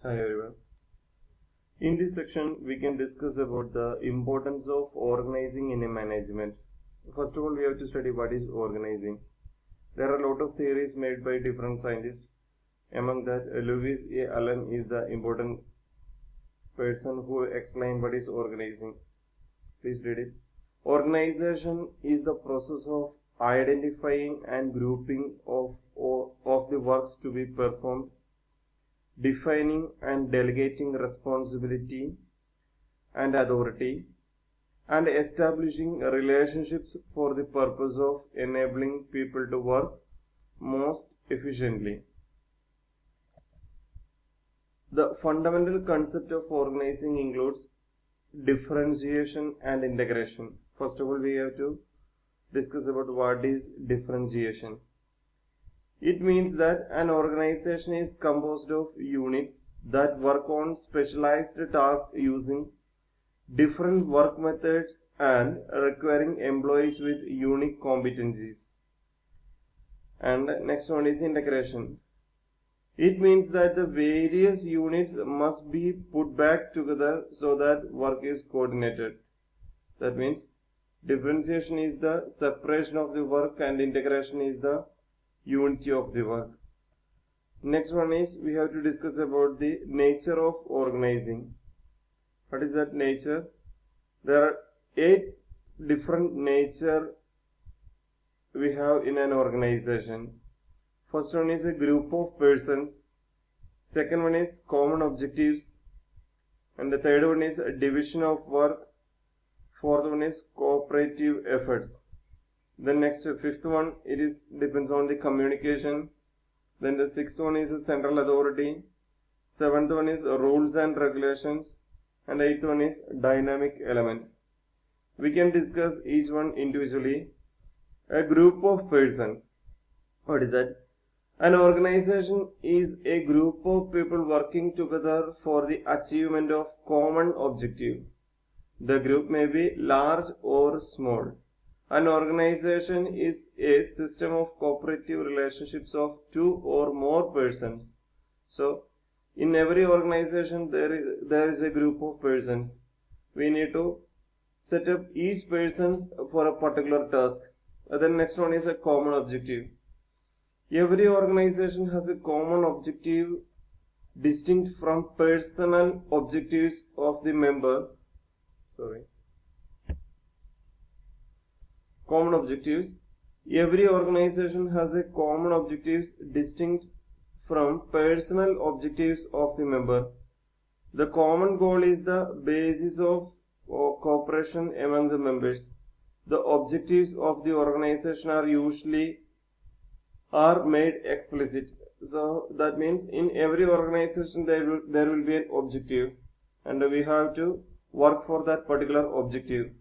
Hi everyone. In this section, we can discuss about the importance of organizing in a management. First of all, we have to study what is organizing. There are a lot of theories made by different scientists. Among that, Lewis A. Allen is the important person who explained what is organizing. Please read it. Organization is the process of identifying and grouping of the works to be performed, defining and delegating responsibility and authority, and establishing relationships for the purpose of enabling people to work most efficiently. The fundamental concept of organizing includes differentiation and integration. First of all, we have to discuss about what is differentiation. It means that an organization is composed of units that work on specialized tasks using different work methods and requiring employees with unique competencies. And next one is integration. It means that the various units must be put back together so that work is coordinated. That means differentiation is the separation of the work and integration is the unity of the work. Next one is we have to discuss about the nature of organizing. What is that nature? There are 8 different nature we have in an organization. First one is a group of persons. Second one is common objectives. And the third one is a division of work. Fourth one is cooperative efforts. Then next, fifth one, it is depends on the communication. Then the sixth one is a central authority. Seventh one is rules and regulations. And eighth one is dynamic element. We can discuss each one individually. A group of persons. What is that? An organization is a group of people working together for the achievement of common objective. The group may be large or small. An organization is a system of cooperative relationships of 2 or more persons. So, in every organization there is a group of persons. We need to set up each person for a particular task. Then next one is a common objective. Every organization has a common objective distinct from personal objectives of the member. Common objectives. Every organization has a common objectives distinct from personal objectives of the member. The common goal is the basis of cooperation among the members. The objectives of the organization are made explicit. So that means in every organization there will be an objective and we have to work for that particular objective.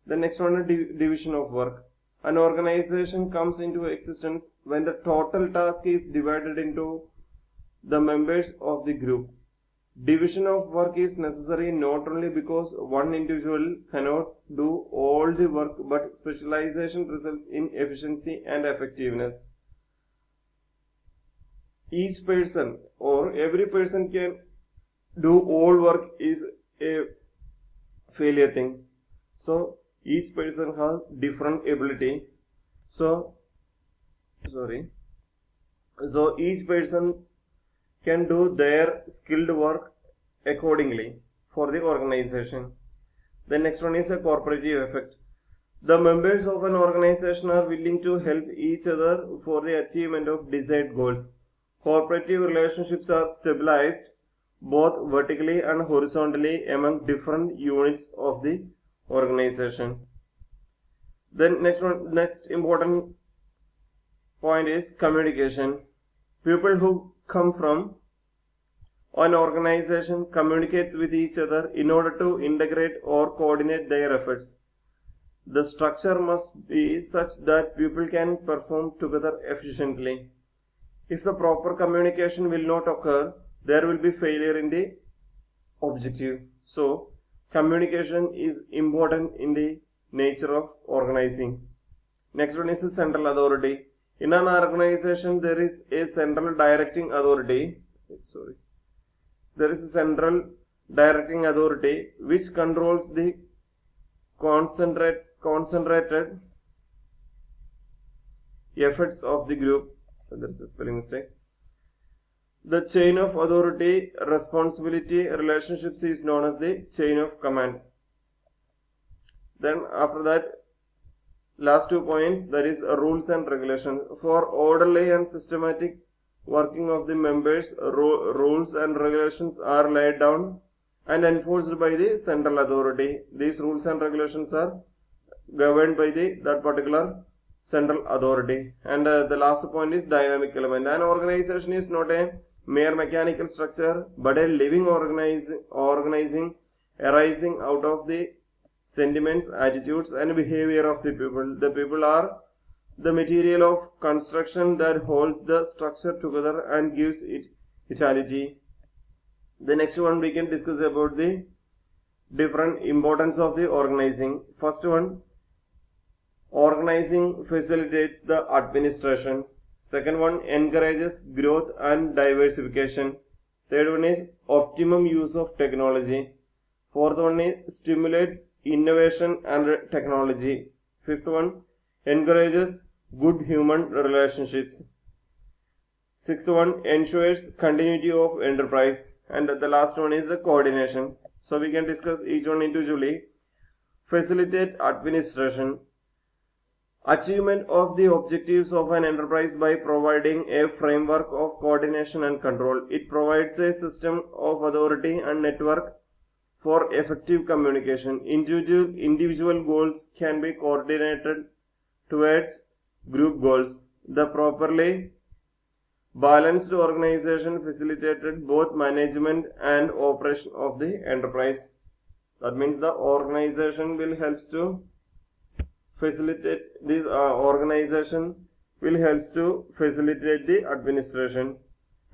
The next one is division of work. An organization comes into existence when the total task is divided into the members of the group. Division of work is necessary not only because one individual cannot do all the work, but specialization results in efficiency and effectiveness. Each person or every person can do all work is a failure thing. So each person has different ability. So each person can do their skilled work accordingly for the organization. The next one is a cooperative effect. The members of an organization are willing to help each other for the achievement of desired goals. Cooperative relationships are stabilized both vertically and horizontally among different units of the organization. Then next important point is communication. People who come from an organization communicates with each other in order to integrate or coordinate their efforts. The structure must be such that people can perform together efficiently. If the proper communication will not occur, there will be failure in the objective. So, communication is important in the nature of organizing. Next one is a central authority. In an organization, there is a central directing authority. there is a central directing authority which controls the concentrated efforts of the group. So there is a spelling mistake. The chain of authority, responsibility, relationships is known as the chain of command. Then after that, last 2 points, that is rules and regulations. For orderly and systematic working of the members, rules and regulations are laid down and enforced by the central authority. These rules and regulations are governed by that particular central authority. And the last point is dynamic element. An organization is not a mere mechanical structure but a living organizing arising out of the sentiments, attitudes and behavior of the people. The people are the material of construction that holds the structure together and gives it vitality. The next one we can discuss about the different importance of the organizing. First one, organizing facilitates the administration. Second one, encourages growth and diversification. Third one is optimum use of technology. Fourth one is stimulates innovation and technology. Fifth one, encourages good human relationships. Sixth one, ensures continuity of enterprise. And the last one is the coordination. So we can discuss each one individually. Facilitate administration. Achievement of the objectives of an enterprise by providing a framework of coordination and control. It provides a system of authority and network for effective communication. Individual goals can be coordinated towards group goals. The properly balanced organization facilitated both management and operation of the enterprise. That means the organization will help to facilitate this organization will help to facilitate the administration,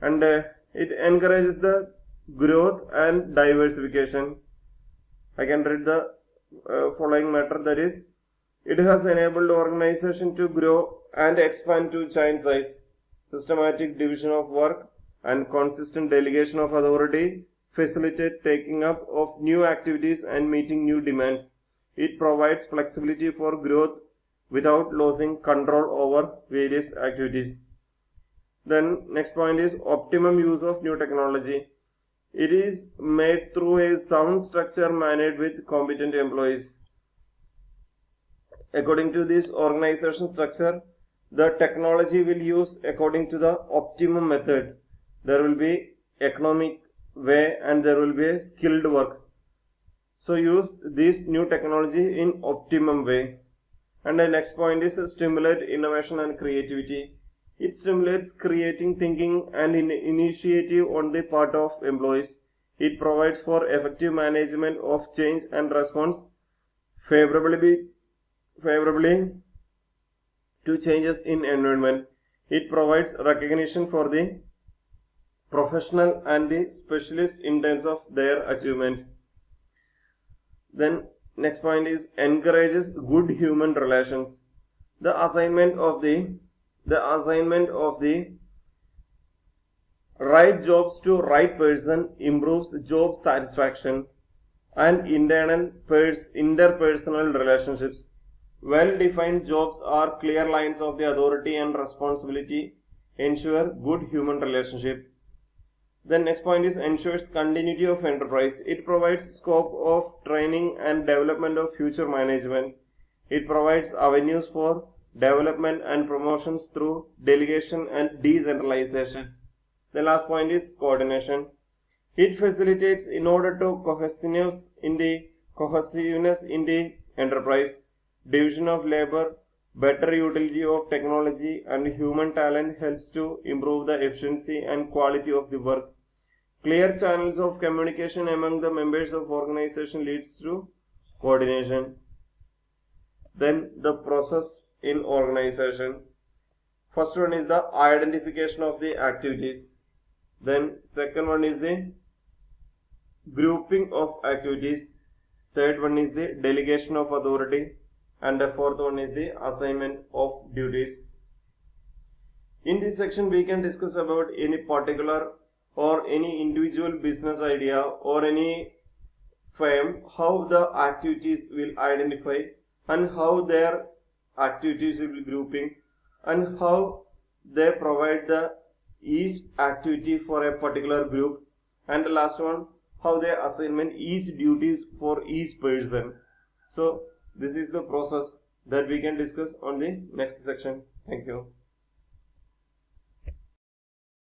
and it encourages the growth and diversification. I can read the following matter, that is, it has enabled organization to grow and expand to giant size. Systematic division of work and consistent delegation of authority facilitate taking up of new activities and meeting new demands. It provides flexibility for growth without losing control over various activities. Then next point is optimum use of new technology. It is made through a sound structure managed with competent employees. According to this organization structure, the technology will use according to the optimum method. There will be economic way and there will be a skilled work. So use this new technology in optimum way. And the next point is stimulate innovation and creativity. It stimulates creating thinking and initiative on the part of employees. It provides for effective management of change and response favorably to changes in environment. It provides recognition for the professional and the specialist in terms of their achievement. Then next point is encourages good human relations. The assignment of the right jobs to right person improves job satisfaction and interpersonal relationships. Well-defined jobs are clear lines of the authority and responsibility ensure good human relationship. Then next point is ensures continuity of enterprise. It provides scope of training and development of future management. It provides avenues for development and promotions through delegation and decentralization. The last point is coordination. It facilitates in order to cohesiveness in the enterprise, division of labor, better utility of technology and human talent helps to improve the efficiency and quality of the work. Clear channels of communication among the members of organization leads to coordination. Then the process in organization. First one is the identification of the activities. Then second one is the grouping of activities. Third one is the delegation of authority. And the fourth one is the assignment of duties. In this section we can discuss about any particular or any individual business idea or any firm, how the activities will identify and how their activities will be grouping and how they provide the each activity for a particular group, and the last one, how they assignment each duties for each person. So this is the process that we can discuss on the next section. Thank you.